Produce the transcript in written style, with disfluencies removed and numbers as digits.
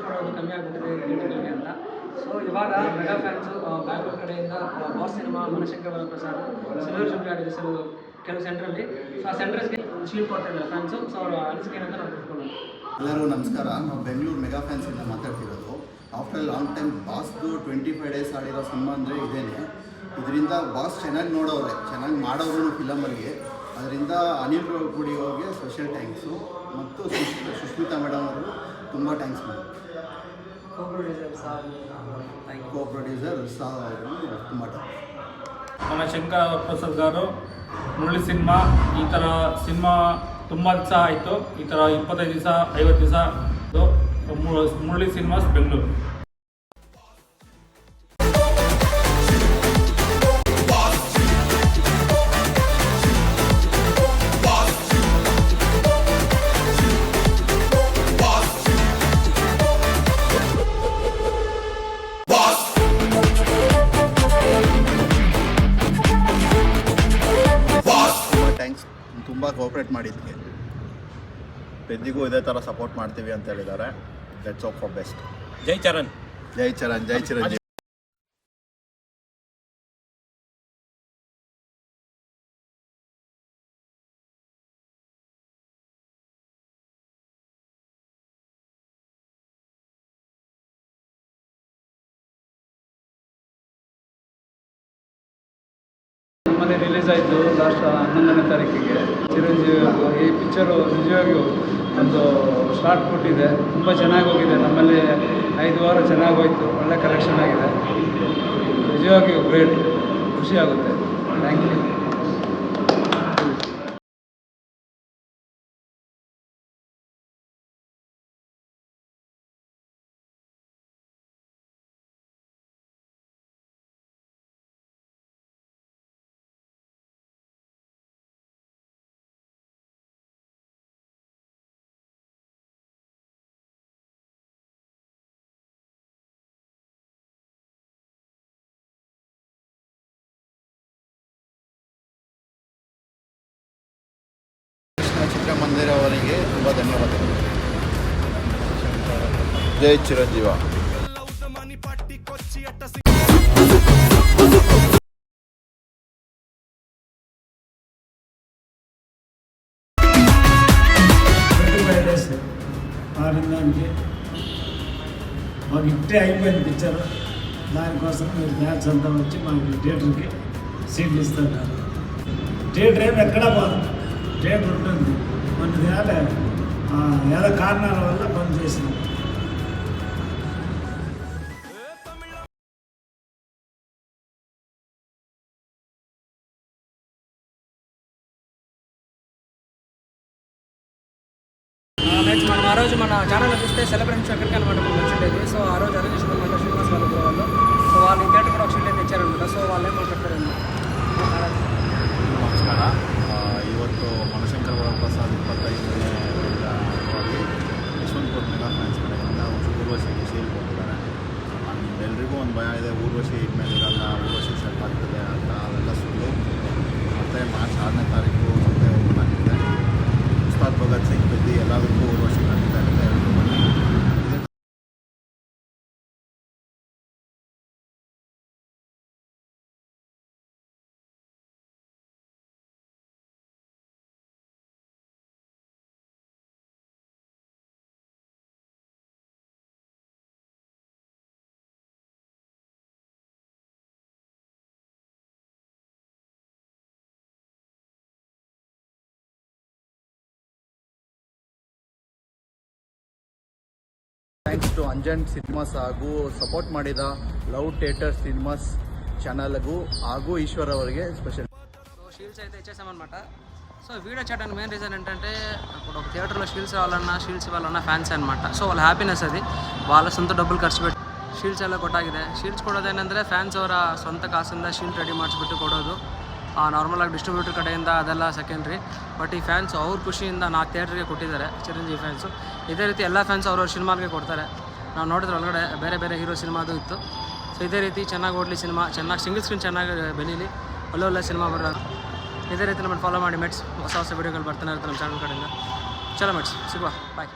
ಕೊಡೋದು ಕಮ್ಮಿ ಆಗಿಬಿಟ್ಟಿದೆ ಥಿಯೇಟರ್ಗಳಿಗೆ ಅಂತ. ಸೊ ಇವಾಗ ಮೆಗಾ ಫ್ಯಾನ್ಸು ಬ್ಯಾಂಗ್ಳೂರು ಕಡೆಯಿಂದ boss cinema, Manashankar Varaprasad, silver jubilee ಆಡಿದೆ ಸರ್ ಕೆಲವು ಸೆಂಟ್ರಲ್ಲಿ. ಸೊ ಆ ಸೆಂಟ್ರಸ್ಗೆ ಶೀಲ್ಡ್ ಕೊಡ್ತಾ ಇದ್ದಾರೆ ಫ್ಯಾನ್ಸು. ಸೊ ಅವರ ಅನಿಸಿಕೆ ಏನಂತ ನಾವು ತಿಳ್ಕೊಳ್ಳೋಣ. ಎಲ್ಲರಿಗೂ ನಮಸ್ಕಾರ. ನಾವು ಬೆಂಗಳೂರು ಮೆಗಾ ಫ್ಯಾನ್ಸಿಂದ ಮಾತಾಡ್ತಿರೋದು. ಆಫ್ಟರ್ ಲಾಂಗ್ ಟೈಮ್ ಬಾಸ್ದು 25 ಡೇಸ್ ಆಡಿರೋ ಸಿನಿಮಾ ಅಂದರೆ ಇದೇನೆ. ಇದರಿಂದ ಬಾಸ್ ಚೆನ್ನಾಗಿ ನೋಡೋರೆ, ಚೆನ್ನಾಗಿ ಮಾಡೋರು ಫಿಲಮಲ್ಲಿ. ಅದರಿಂದ ಅನಿಲ್ ರಾವಿಪುಡಿ ಅವ್ರಿಗೆ ಸ್ಪೆಷಲ್ ಥ್ಯಾಂಕ್ಸು, ಮತ್ತು ಸುಷ್ಮಿತಾ ಮೇಡಮ್ ಅವರು ತುಂಬ ಥ್ಯಾಂಕ್ಸ್ ಮಾಡಿ. ಕೋ ಪ್ರೊಡ್ಯೂಸರ್ ಸಹ ಅವರು ತುಂಬ ಥ್ಯಾಂಕ್ಸ್. ಮನಶಂಕರ್ ಪ್ರಸಾದ್ గారు ಮುರಳಿ ಸಿನಿಮಾ ಈ ಥರ ಸಿನಿಮಾ ತುಂಬ ದಿವಸ ಆಯಿತು. ಈ ಥರ 25 ದಿವಸ 50 ದಿವಸ ಮುರಳಿ ಸಿನಿಮಾಸ್ ಬೆಂಗಳೂರು. ತುಂಬ ಕೋಆಪ್ರೇಟ್ ಮಾಡಿದ್ದಕ್ಕೆ. ಪೆದ್ದಿಗೂ ಇದೇ ಥರ ಸಪೋರ್ಟ್ ಮಾಡ್ತೀವಿ ಅಂತ ಹೇಳಿದ್ದಾರೆ. Let's hope for best. ಜೈ ಚರಣ್, ಜೈ ಚರಣ್, ಜೈ ಚಿರಂಜೀವಿ. ಮೊನ್ನೆ ರಿಲೀಸ್ ಆಯಿತು ಲಾಸ್ಟ್ 11ನೇ ತಾರೀಕಿಗೆ. ಚಿರಂಜೀವಿ ಈ ಪಿಕ್ಚರು ನಿಜವಾಗಿಯೂ ಒಂದು ಸ್ಟಾರ್ಟ್ ಕೊಟ್ಟಿದೆ. ತುಂಬ ಚೆನ್ನಾಗಿ ಹೋಗಿದೆ. ನಮ್ಮಲ್ಲಿ 5 ವಾರ ಚೆನ್ನಾಗಿ ಹೋಯಿತು. ಒಳ್ಳೆ ಕಲೆಕ್ಷನ್ ಆಗಿದೆ. ನಿಜವಾಗಿಯೂ ಗ್ರೇಟ್, ಖುಷಿ ಆಗುತ್ತೆ. Thank you. ಚಿತ್ರಮಂದಿರ ಅವರಿಗೆ ತುಂಬ ಧನ್ಯವಾದಗಳು. ಜೈ ಚಿರಂಜೀವ. మాకు ఇట్టే అయిపోయింది పిక్చర్. దానికోసం మీరు మ్యాచ్ అంతా వచ్చి మాకు థియేటర్కి సీట్లు ఇస్తున్నారు. థియేటర్ ఏమి ఎక్కడా పోదు, థియేటర్ ఉంటుంది. కొన్ని ఏదో కారణాల వల్ల బంద్ చేసినాం. మనం ఆ రోజు మన ఛానల్లో చూస్తే సెలబ్రేషన్ ఎక్కడికి అనమాట మనకు వచ్చిండేది. సో ఆ రోజు అరేంజ్ చేసిందన్నమాట శ్రీనివాస్ వాళ్ళు. సో వాళ్ళు థియేటర్ కూడా ఒక షీట్ అయితే ఇచ్చారనమాట. సో వాళ్ళు ఏం మాట్లాడతారండి. ನಮಸ್ಕಾರ. ಇವತ್ತು ಮನಶಂಕರ್ ವರಪ್ರಸಾದ್ 25ನೇ ಯಶವಂತಪುರ ಮೆಗಾ ಫ್ಯಾನ್ಸ್ ಕಡೆಯಿಂದ ಊರ್ವಶಿಗೆ ಶೀಲ್ ಕೊಟ್ಟಿದ್ದಾರೆ. ಎಲ್ರಿಗೂ ಒಂದು ಭಯ ಇದೆ, ಊರ್ವಶಿ ಇನ್ಮೇಲೆ ಇರಲ್ಲ, ಊರ್ವಶಿ ಸೆಟ್ ಆಗ್ತದೆ ಅಂತ. ಅವೆಲ್ಲ ಸುಳ್ಳು. ಮತ್ತು ಮಾರ್ಚ್ 6ನೇ ತಾರೀಕು ಮತ್ತೆ ಓಪನ್ ಆಗಿದೆ. ಉಸ್ತಾದ್ ಭಗತ್ ಸಿಂಗ್ ಪೆದ್ದಿ ಎಲ್ಲದಕ್ಕೂ ಊರ್ವಶಿ ನಡೀತಾ ಇರುತ್ತೆ. ಎಲ್ಲರೂ ಬನ್ನಿ. ಥ್ಯಾಂಕ್ಸ್ ಟು ಅಂಜನ್ ಸಿನಿಮಾಸ್ ಹಾಗೂ ಸಪೋರ್ಟ್ ಮಾಡಿದ ಲವ್ ಥಿಯೇಟರ್ ಸಿನಿಮಾಸ್ ಚಾನಲ್ಗೂ ಹಾಗೂ ఈశ్వర్ ಅವರಿಗೆ స్పెషల్. సో షీల్డ్స్ అయితే ఇచ్చేసామన్నమాట. సో వీడియో చేయడానికి మెయిన్ రీజన్ ఏంటంటే ఇప్పుడు ఒక థియేటర్లో షీల్డ్స్ ఇవ్వాలన్నా ఫ్యాన్స్ అనమాట. ಸೊ వాళ్ళ ಹ್ಯಾಪಿನೆಸ್ అది. వాళ్ళ ಸ್ವಂತ ಡಬ್ಬಲ್ ಖರ್ಚು ಬಿಟ್ಟು ಶೀಲ್ಡ್ಸ್ ಎಲ್ಲ ಕೊಟ್ಟಾಗಿದೆ. ಶೀಲ್ಡ್ಸ್ ಕೊಡೋದೇನೆಂದರೆ ಫ್ಯಾನ್ಸ್ ಅವರ ಸ್ವಂತ ಕಾಸಿಂದ ಶೀಲ್ಡ್ ರೆಡಿ ಮಾಡಿಸ್ಬಿಟ್ಟು ಕೊಡೋದು. ನಾರ್ಮಲಾಗಿ ಡಿಸ್ಟ್ರಿಬ್ಯೂಟರ್ ಕಡೆಯಿಂದ ಅದೆಲ್ಲ ಸೆಕೆಂಡ್ರಿ. ಬಟ್ ಈ ಫ್ಯಾನ್ಸ್ ಅವ್ರ ಖುಷಿಯಿಂದ 4 ಥಿಯೇಟ್ರಿಗೆ ಕೊಟ್ಟಿದ್ದಾರೆ ಚಿರಂಜೀವಿ ಫ್ಯಾನ್ಸು. ಇದೇ ರೀತಿ ಎಲ್ಲ ಫ್ಯಾನ್ಸ್ ಅವ್ರವ್ರ ಸಿನಿಮಾಗೆ ಕೊಡ್ತಾರೆ. ನಾವು ನೋಡಿದ್ರೆ ಒಳಗಡೆ ಬೇರೆ ಬೇರೆ ಹೀರೋ ಸಿನಿಮಾದು ಇತ್ತು. ಸೊ ಇದೇ ರೀತಿ ಚೆನ್ನಾಗಿ ಓಡಲಿ ಸಿನಿಮಾ, ಚೆನ್ನಾಗಿ ಸಿಂಗಲ್ ಸ್ಕ್ರೀನ್ ಚೆನ್ನಾಗಿ ಬೆಳೀಲಿ, ಒಳ್ಳೊಳ್ಳೆ ಸಿನಿಮಾ ಬರೋದು. ಇದೇ ರೀತಿ ನಮ್ಮನ್ನು ಫಾಲೋ ಮಾಡಿ ಮೆಟ್ಸ್. ಹೊಸ ವೀಡಿಯೋಗಳು ಬರ್ತಾನೆ ಇರುತ್ತೆ ನಮ್ಮ ಚಾನಲ್ ಕಡೆಯಿಂದ. ಚಲೋ ಮೆಟ್ಸ್ ಸಿಗುವ. ಬಾಯ್.